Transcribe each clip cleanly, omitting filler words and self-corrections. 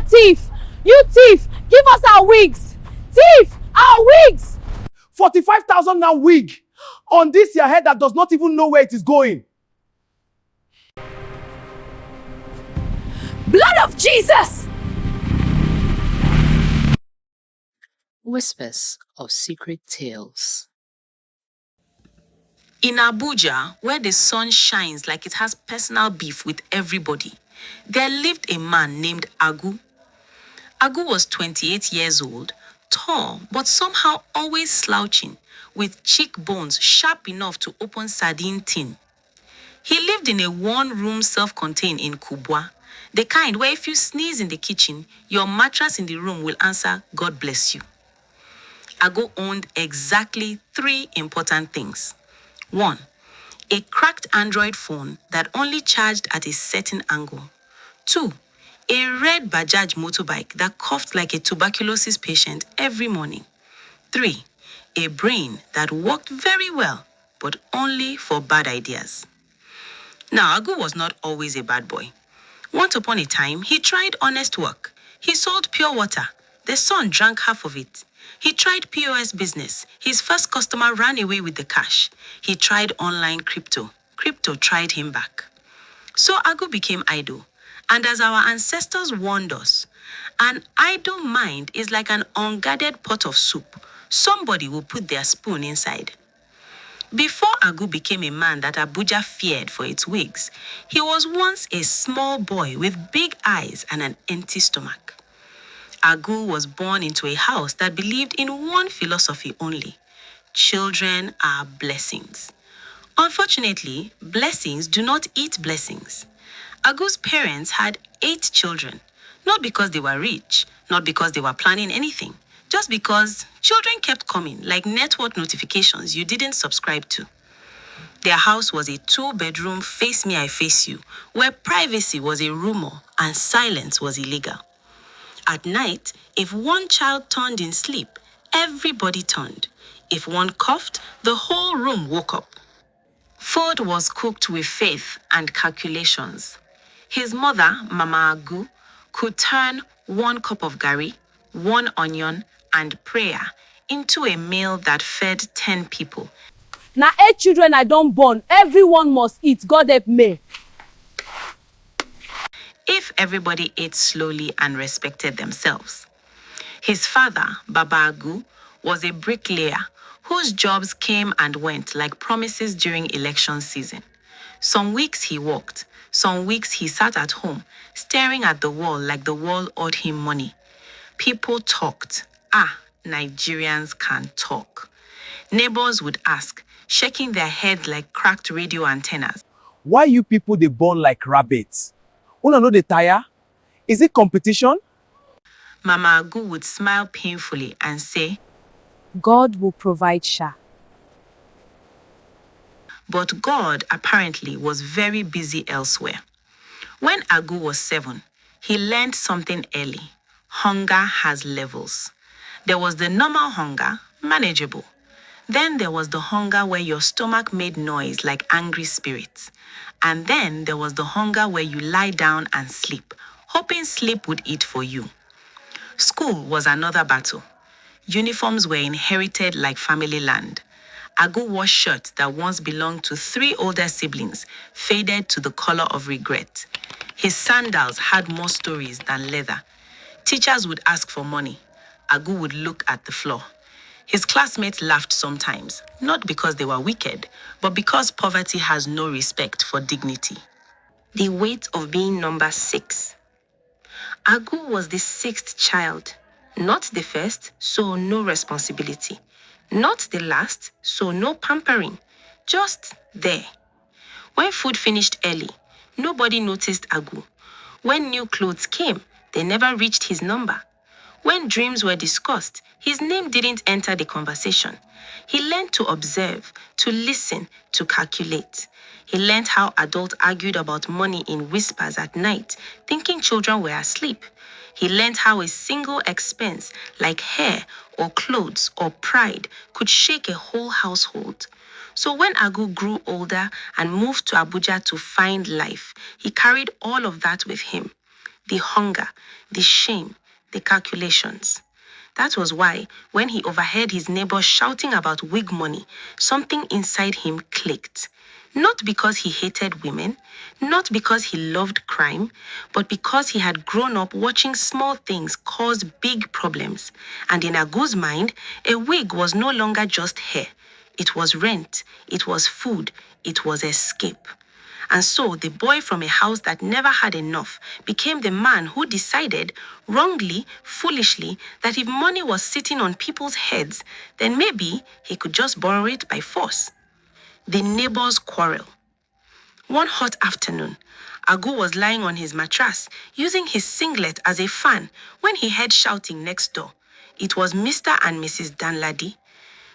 thief! You thief! Give us our wigs! Thief! Our wigs! 45,000 now wig on this your head that does not even know where it is going. Blood of Jesus! Whispers of Secret Tales. In Abuja, where the sun shines like it has personal beef with everybody, there lived a man named Agu. Agu was 28 years old, tall but somehow always slouching, with cheekbones sharp enough to open sardine tin. He lived in a one-room self-contained in Kubwa, the kind where if you sneeze in the kitchen, your mattress in the room will answer, "God bless you." Agu owned exactly 3 important things. 1. A cracked Android phone that only charged at a certain angle. 2. A red Bajaj motorbike that coughed like a tuberculosis patient every morning. 3. A brain that worked very well, but only for bad ideas. Now, Agu was not always a bad boy. Once upon a time, he tried honest work. He sold pure water. The son drank half of it. He tried POS business. His first customer ran away with the cash. He tried online crypto. Crypto tried him back. So Agu became idle. And as our ancestors warned us, an idle mind is like an unguarded pot of soup. Somebody will put their spoon inside. Before Agu became a man that Abuja feared for its wigs, he was once a small boy with big eyes and an empty stomach. Agu was born into a house that believed in one philosophy only: children are blessings. Unfortunately, blessings do not eat blessings. Agu's parents had 8 children, not because they were rich, not because they were planning anything, just because children kept coming like network notifications you didn't subscribe to. Their house was a 2-bedroom face me, I face you, where privacy was a rumor and silence was illegal. At night, if one child turned in sleep, everybody turned. If one coughed, the whole room woke up. Food was cooked with faith and calculations. His mother, Mama Agu, could turn 1 cup of gari, 1 onion, and prayer into a meal that fed 10 people. Now 8 children I don't born. Everyone must eat. God help me. If everybody ate slowly and respected themselves. His father, Baba Agu, was a bricklayer whose jobs came and went like promises during election season. Some weeks he worked, some weeks he sat at home, staring at the wall like the wall owed him money. People talked. Nigerians can talk. Neighbors would ask, shaking their head like cracked radio antennas. Why you people they born like rabbits? Una know the tire? Is it competition? Mama Agu would smile painfully and say, God will provide Sha. But God apparently was very busy elsewhere. When Agu was 7, he learned something early. Hunger has levels. There was the normal hunger, manageable. Then there was the hunger where your stomach made noise like angry spirits. And then there was the hunger where you lie down and sleep, hoping sleep would eat for you. School was another battle. Uniforms were inherited like family land. Agu wore shirts that once belonged to 3 older siblings, faded to the color of regret. His sandals had more stories than leather. Teachers would ask for money. Agu would look at the floor. His classmates laughed sometimes, not because they were wicked, but because poverty has no respect for dignity. The weight of being number 6. Agu was the 6th child. Not the first, so no responsibility. Not the last, so no pampering. Just there. When food finished early, nobody noticed Agu. When new clothes came, they never reached his number. When dreams were discussed, his name didn't enter the conversation. He learned to observe, to listen, to calculate. He learned how adults argued about money in whispers at night, thinking children were asleep. He learned how a single expense, like hair or clothes or pride, could shake a whole household. So when Agu grew older and moved to Abuja to find life, he carried all of that with him. the hunger, the shame, the calculations. That was why, when he overheard his neighbor shouting about wig money, something inside him clicked. Not because he hated women, not because he loved crime, but because he had grown up watching small things cause big problems. And in Agu's mind, a wig was no longer just hair. It was rent, it was food, it was escape. And so the boy from a house that never had enough became the man who decided, wrongly, foolishly, that if money was sitting on people's heads, then maybe he could just borrow it by force. The neighbors' quarrel. One hot afternoon, Agu was lying on his mattress, using his singlet as a fan, when he heard shouting next door. It was Mr. and Mrs. Danladi.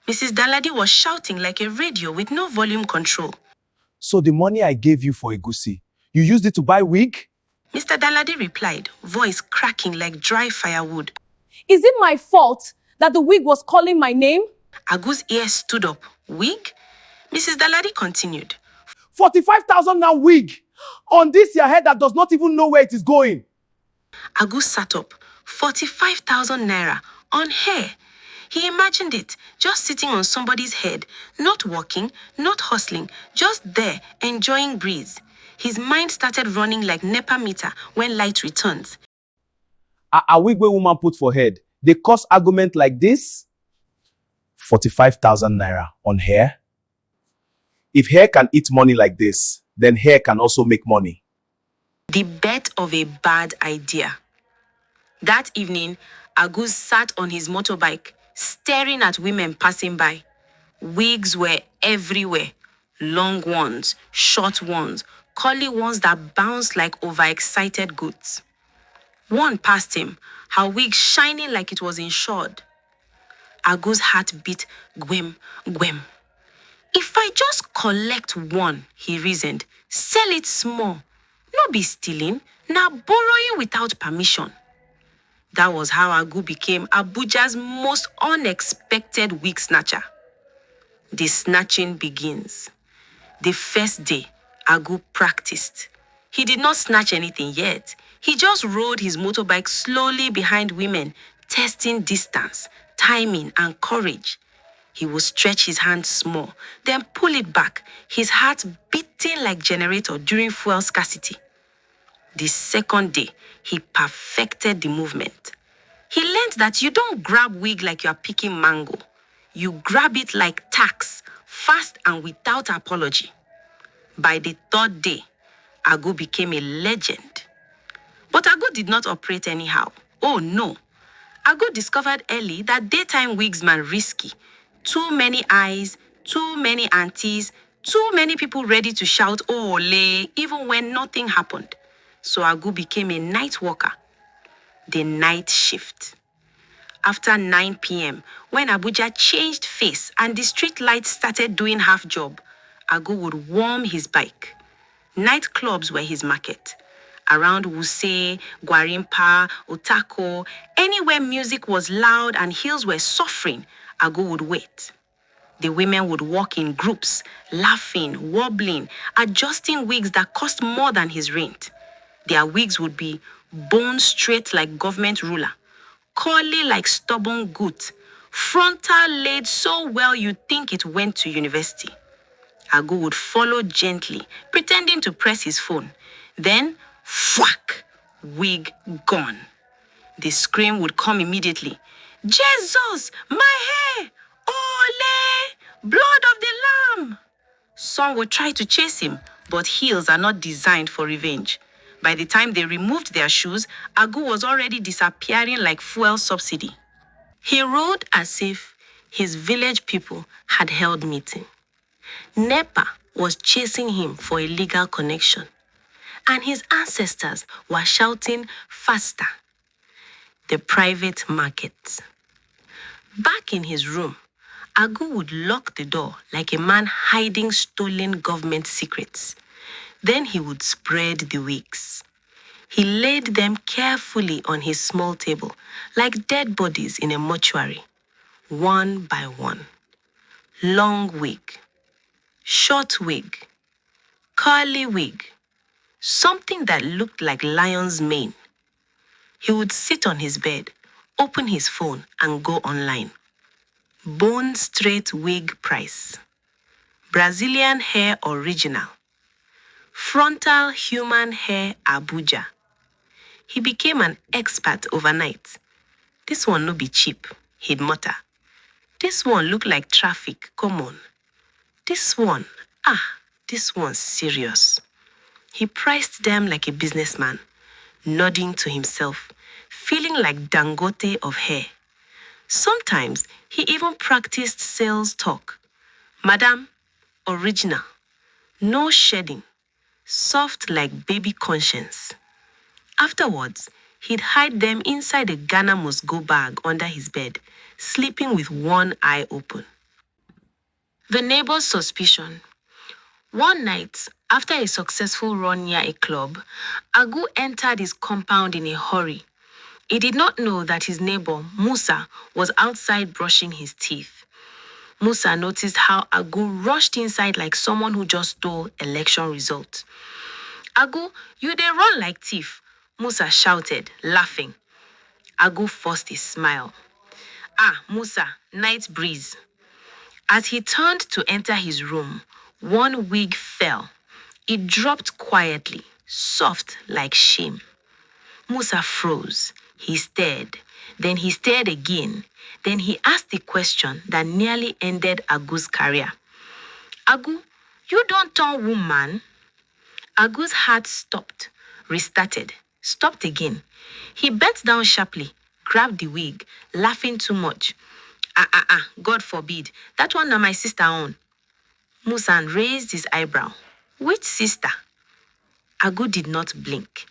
Mrs. Danladi was shouting like a radio with no volume control. So the money I gave you for Egusi, you used it to buy wig? Mr. Danladi replied, voice cracking like dry firewood. Is it my fault that the wig was calling my name? Agu's ears stood up. Wig? Mrs. Danladi continued. 45,000 now wig on this your head that does not even know where it is going. Agu sat up. 45,000 naira on hair. He imagined it, just sitting on somebody's head, not walking, not hustling, just there, enjoying breeze. His mind started running like NEPA meter when light returns. A wig where woman put for head, they cost argument like this? 45,000 naira on hair? If hair can eat money like this, then hair can also make money. The bet of a bad idea. That evening, Agu sat on his motorbike, staring at women passing by. Wigs were everywhere. Long ones, short ones, curly ones that bounced like overexcited goats. One passed him, her wig shining like it was insured. Agu's heart beat gwem, gwem. If I just collect one, he reasoned, sell it small. No be stealing, now borrowing without permission. That was how Agu became Abuja's most unexpected wig snatcher. The snatching begins. The first day, Agu practiced. He did not snatch anything yet. He just rode his motorbike slowly behind women, testing distance, timing, and courage. He would stretch his hand small, then pull it back, his heart beating like generator during fuel scarcity. The second day, he perfected the movement. He learned that you don't grab wig like you are picking mango. You grab it like tax, fast and without apology. By the third day, Agu became a legend. But Agu did not operate anyhow. Oh no. Agu discovered early that daytime wigs man risky. Too many eyes, too many aunties, too many people ready to shout ole even when nothing happened. So Agu became a night worker. The night shift. After 9 p.m., when Abuja changed face and the street lights started doing half job, Agu would warm his bike. Nightclubs were his market. Around Wuse, Gwarimpa, Otako, anywhere music was loud and heels were suffering, Agu would wait. The women would walk in groups, laughing, wobbling, adjusting wigs that cost more than his rent. Their wigs would be bone straight like government ruler, curly like stubborn goat, frontal laid so well you'd think it went to university. Agu would follow gently, pretending to press his phone. Then, whack, wig gone. The scream would come immediately. Jesus, my hair! Ole! Blood of the lamb! Some would try to chase him, but heels are not designed for revenge. By the time they removed their shoes, Agu was already disappearing like fuel subsidy. He rode as if his village people had held meeting. NEPA was chasing him for a legal connection, and his ancestors were shouting faster. The private market. Back in his room, Agu would lock the door like a man hiding stolen government secrets. Then he would spread the wigs. He laid them carefully on his small table, like dead bodies in a mortuary, one by one. Long wig, short wig, curly wig, something that looked like lion's mane, He would sit on his bed, open his phone, and go online. Bone straight wig price. Brazilian hair original. Frontal human hair Abuja. He became an expert overnight. This one no be cheap, he'd mutter. This one look like traffic, come on. This one, this one's serious. He priced them like a businessman, nodding to himself, feeling like Dangote of hair. Sometimes he even practiced sales talk. Madam, original, no shedding, soft like baby conscience. Afterwards, he'd hide them inside a Ghana must-go bag under his bed, sleeping with one eye open. The neighbor's suspicion. One night, after a successful run near a club, Agu entered his compound in a hurry. He did not know that his neighbor, Musa, was outside brushing his teeth. Musa noticed how Agu rushed inside like someone who just stole election results. Agu, you dey run like thief, Musa shouted, laughing. Agu forced a smile. Musa, night breeze. As he turned to enter his room, one wig fell. It dropped quietly, soft like shame. Musa froze. He stared. Then he stared again. Then he asked a question that nearly ended Agu's career. Agu, you don't turn woman? Agu's heart stopped, restarted, stopped again. He bent down sharply, grabbed the wig, laughing too much. God forbid. That one na my sister own. Musa raised his eyebrow. Which sister? Agu did not blink.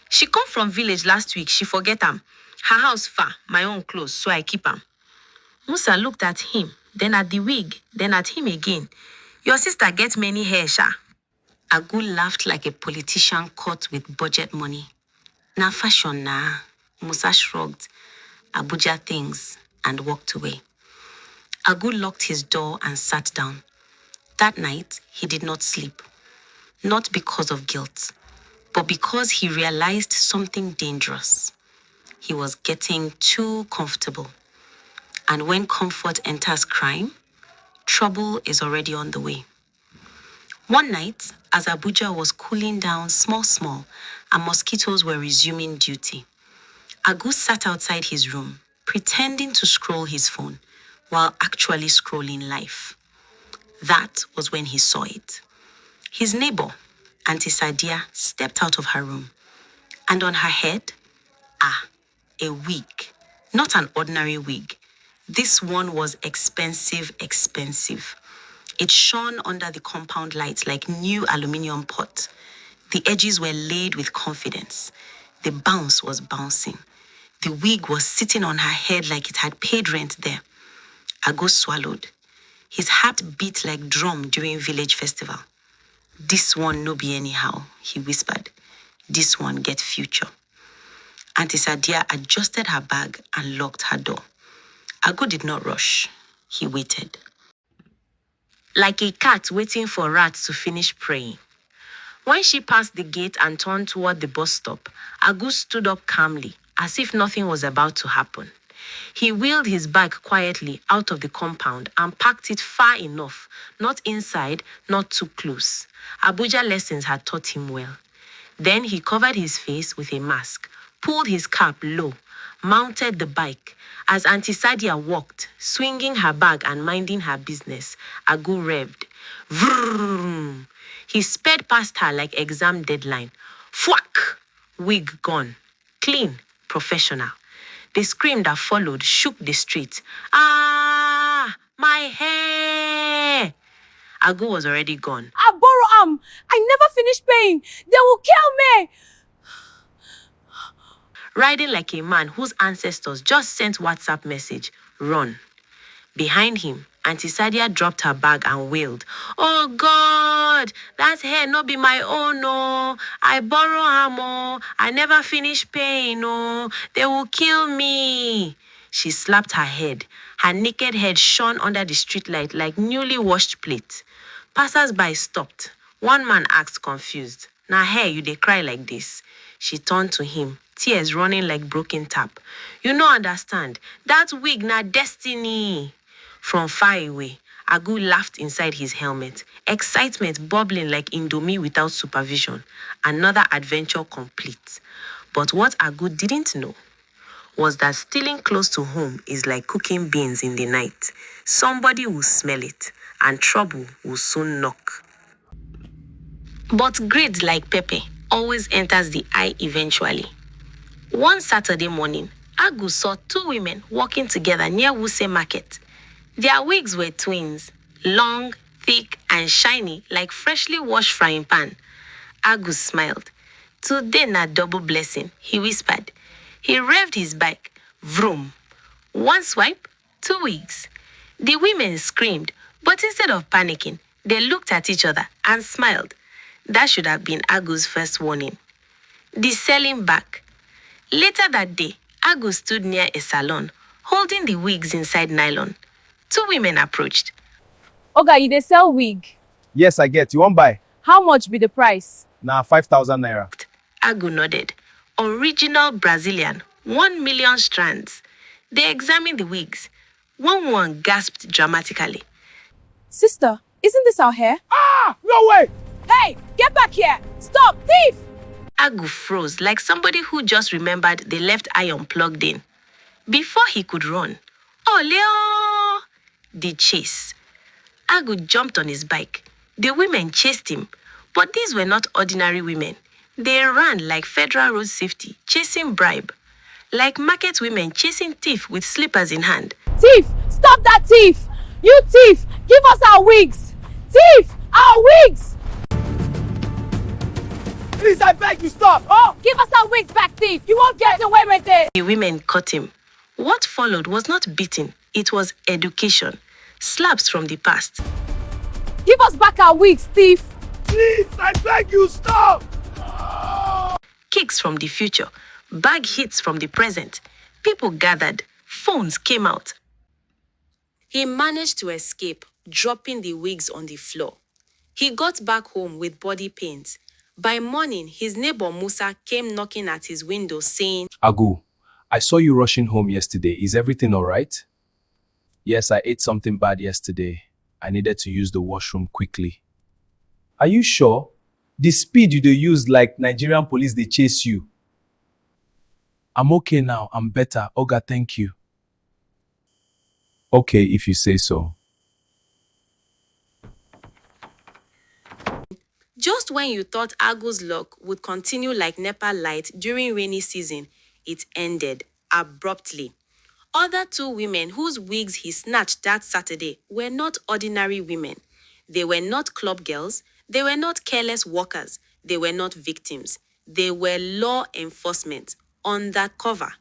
She come from village last week. She forget am. Her house far, my own close, so I keep am. Musa looked at him, then at the wig, then at him again. Your sister get many hair, sha. Agu laughed like a politician caught with budget money. Na fashion na. Musa shrugged. Abuja things and walked away. Agu locked his door and sat down. That night, he did not sleep. Not because of guilt, but because he realized something dangerous. He was getting too comfortable. And when comfort enters crime, trouble is already on the way. One night, as Abuja was cooling down small, and mosquitoes were resuming duty, Agu sat outside his room, pretending to scroll his phone, while actually scrolling life. That was when he saw it. His neighbor, Auntie Sadia, stepped out of her room. And on her head, a wig. Not an ordinary wig. This one was expensive. It shone under the compound lights like new aluminium pot. The edges were laid with confidence. The bounce was bouncing. The wig was sitting on her head like it had paid rent there. Agu swallowed. His heart beat like drum during village festival. This one no be anyhow, he whispered. This one get future. Auntie Sadia adjusted her bag and locked her door. Agu did not rush. He waited. Like a cat waiting for rats to finish praying. When she passed the gate and turned toward the bus stop, Agu stood up calmly, as if nothing was about to happen. He wheeled his bag quietly out of the compound and packed it far enough, not inside, not too close. Abuja lessons had taught him well. Then he covered his face with a mask, pulled his cap low, mounted the bike. As Auntie Sadia walked, swinging her bag and minding her business, Agu revved. Vroom! He sped past her like exam deadline. Fwack! Wig gone. Clean. Professional. The scream that followed shook the street. Ah! My hair! Agu was already gone. I borrow am. I never finish paying. They will kill me. Riding like a man whose ancestors just sent WhatsApp message. Run. Behind him, Auntie Sadia dropped her bag and wailed. Oh God, that hair no be my own, no. I borrow am, oh. I never finish paying, no. They will kill me. She slapped her head. Her naked head shone under the streetlight like newly washed plate. Passers-by stopped. One man asked confused, "Na hair you dey cry like this?" She turned to him, tears running like broken tap. You no understand. That wig na destiny. From far away, Agu laughed inside his helmet, excitement bubbling like Indomie without supervision. Another adventure complete. But what Agu didn't know was that stealing close to home is like cooking beans in the night. Somebody will smell it, and trouble will soon knock. But greed, like Pepe, always enters the eye eventually. One Saturday morning, Agu saw two women walking together near Wuse Market. Their wigs were twins, long, thick, and shiny like freshly washed frying pan. Agu smiled. Today na double blessing, he whispered. He revved his bike. Vroom. One swipe, two wigs. The women screamed, but instead of panicking, they looked at each other and smiled. That should have been Agu's first warning. The selling back. Later that day, Agu stood near a salon, holding the wigs inside nylon. Two women approached. Oga, you dey sell wig? Yes, I get. You want buy? How much be the price? Nah, 5,000 naira. Agu nodded. Original Brazilian, 1 million strands. They examined the wigs. One gasped dramatically. Sister, isn't this our hair? Ah! No way! Hey, get back here! Stop, thief! Agu froze like somebody who just remembered they left iron plugged in. Before he could run, Oleo! The chase. Agu jumped on his bike. The women chased him, but these were not ordinary women. They ran like federal road safety, chasing bribe. Like market women chasing thief with slippers in hand. Thief! Stop that thief! You thief! Give us our wigs! Thief! Our wigs! Please, I beg you, stop! Oh! Give us our wigs back, thief! You won't get away with it! The women caught him. What followed was not beating, it was education. Slaps from the past. Give us back our wigs, thief! Please, I beg you, stop! Kicks from the future. Bag hits from the present. People gathered. Phones came out. He managed to escape, dropping the wigs on the floor. He got back home with body pains. By morning, his neighbor Musa came knocking at his window saying, Agu, I saw you rushing home yesterday. Is everything all right? Yes, I ate something bad yesterday. I needed to use the washroom quickly. Are you sure? The speed you dey use like Nigerian police, they chase you. I'm okay now. I'm better. Oga, thank you. Okay, if you say so. just when you thought Agu's luck would continue like NEPA light during rainy season, it ended abruptly. Other two women whose wigs he snatched that Saturday were not ordinary women. They were not club girls. They were not careless walkers. They were not victims. They were law enforcement, undercover.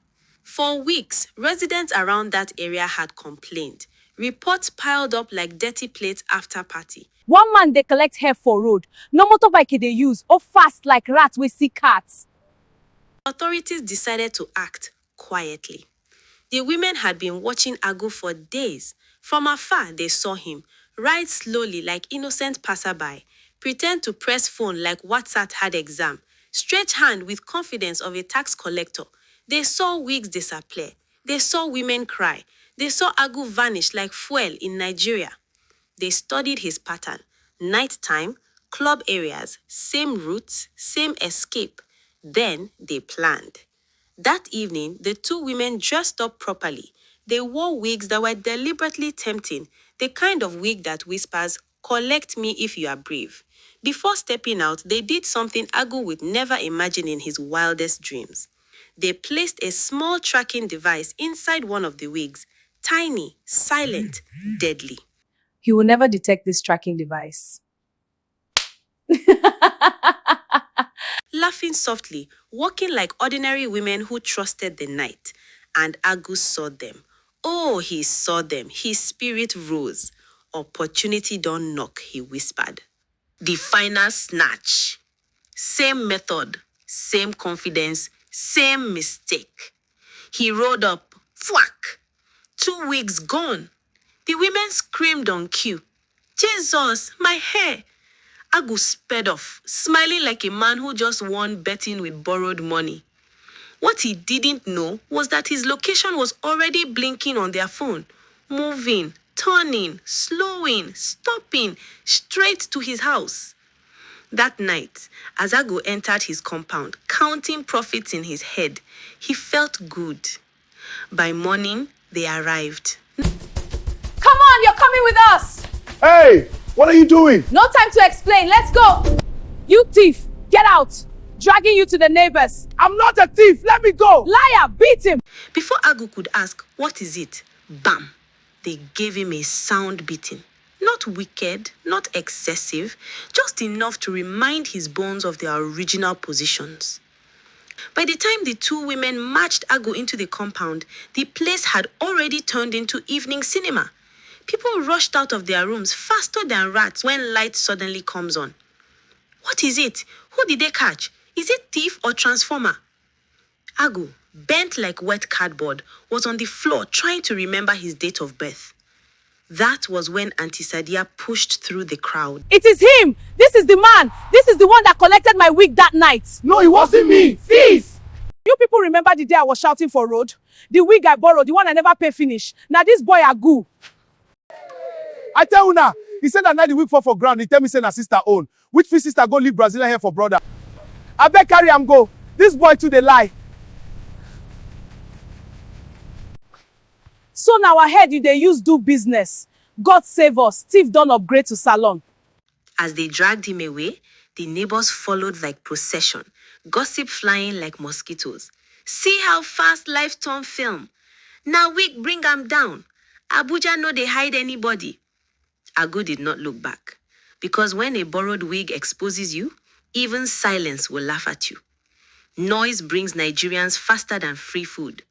For weeks, residents around that area had complained. Reports piled up like dirty plates after party. One man they collect hair for road. No motorbike they use. Or fast like rats we see cats. Authorities decided to act quietly. The women had been watching Agu for days. From afar, they saw him ride slowly like innocent passerby, pretend to press phone like WhatsApp had exam, stretch hand with confidence of a tax collector. They saw wigs disappear. They saw women cry. They saw Agu vanish like fuel in Nigeria. They studied his pattern. Nighttime, club areas, same routes, same escape. Then they planned. That evening, the two women dressed up properly. They wore wigs that were deliberately tempting, the kind of wig that whispers, "Collect me if you are brave." Before stepping out, they did something Agu would never imagine in his wildest dreams. They placed a small tracking device inside one of the wigs, tiny, silent, deadly. He will never detect this tracking device. Laughing softly, walking like ordinary women who trusted the night. And Agu saw them. Oh, he saw them. His spirit rose. Opportunity don't knock, he whispered. The final snatch. Same method, same confidence, same mistake. He rode up. Thwack! 2 weeks gone. The women screamed on cue. Jesus, my hair! Agu sped off, smiling like a man who just won betting with borrowed money. What he didn't know was that his location was already blinking on their phone, moving, turning, slowing, stopping, straight to his house. That night, as Agu entered his compound, counting profits in his head, he felt good. By morning, they arrived. Come on, you're coming with us. Hey, what are you doing? No time to explain. Let's go. You thief, get out. Dragging you to the neighbors. I'm not a thief. Let me go. Liar, beat him. Before Agu could ask, what is it? Bam! They gave him a sound beating. Not wicked, not excessive, just enough to remind his bones of their original positions. By the time the two women marched Agu into the compound, the place had already turned into evening cinema. People rushed out of their rooms faster than rats when light suddenly comes on. What is it? Who did they catch? Is it thief or transformer? Agu, bent like wet cardboard, was on the floor trying to remember his date of birth. That was when Auntie Sadia pushed through the crowd. It is him. This is the man. This is the one that collected my wig that night. No, it wasn't me. Thief! You people remember the day I was shouting for road? The wig I borrowed, the one I never pay finish. Now this boy Agu. I tell you now, he said that night the wig fall for ground. He tell me say na sister own. Which fit sister go leave Brazilian hair for brother? I beg carry am go. This boy too dey lie. So now our head you they use do business. God save us. Thief don't upgrade to salon. As they dragged him away, the neighbors followed like procession, gossip flying like mosquitoes. See how fast life turn film. Now we bring am down. Abuja no they hide anybody. Agu did not look back, because when a borrowed wig exposes you, even silence will laugh at you. Noise brings Nigerians faster than free food.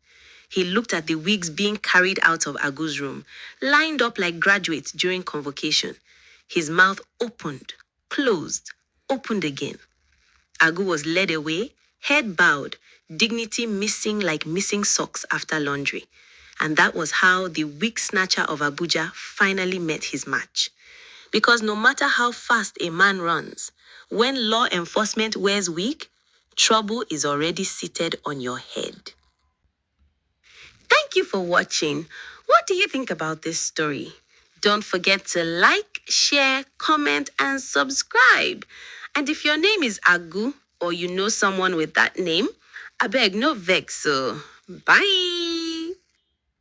He looked at the wigs being carried out of Agu's room, lined up like graduates during convocation. His mouth opened, closed, opened again. Agu was led away, head bowed, dignity missing like missing socks after laundry. And that was how the wig snatcher of Abuja finally met his match. Because no matter how fast a man runs, when law enforcement wears wig, trouble is already seated on your head. Thank you for watching. What do you think about this story? Don't forget to like, share, comment, and subscribe. And if your name is Agu or you know someone with that name, I beg no vex. So, bye.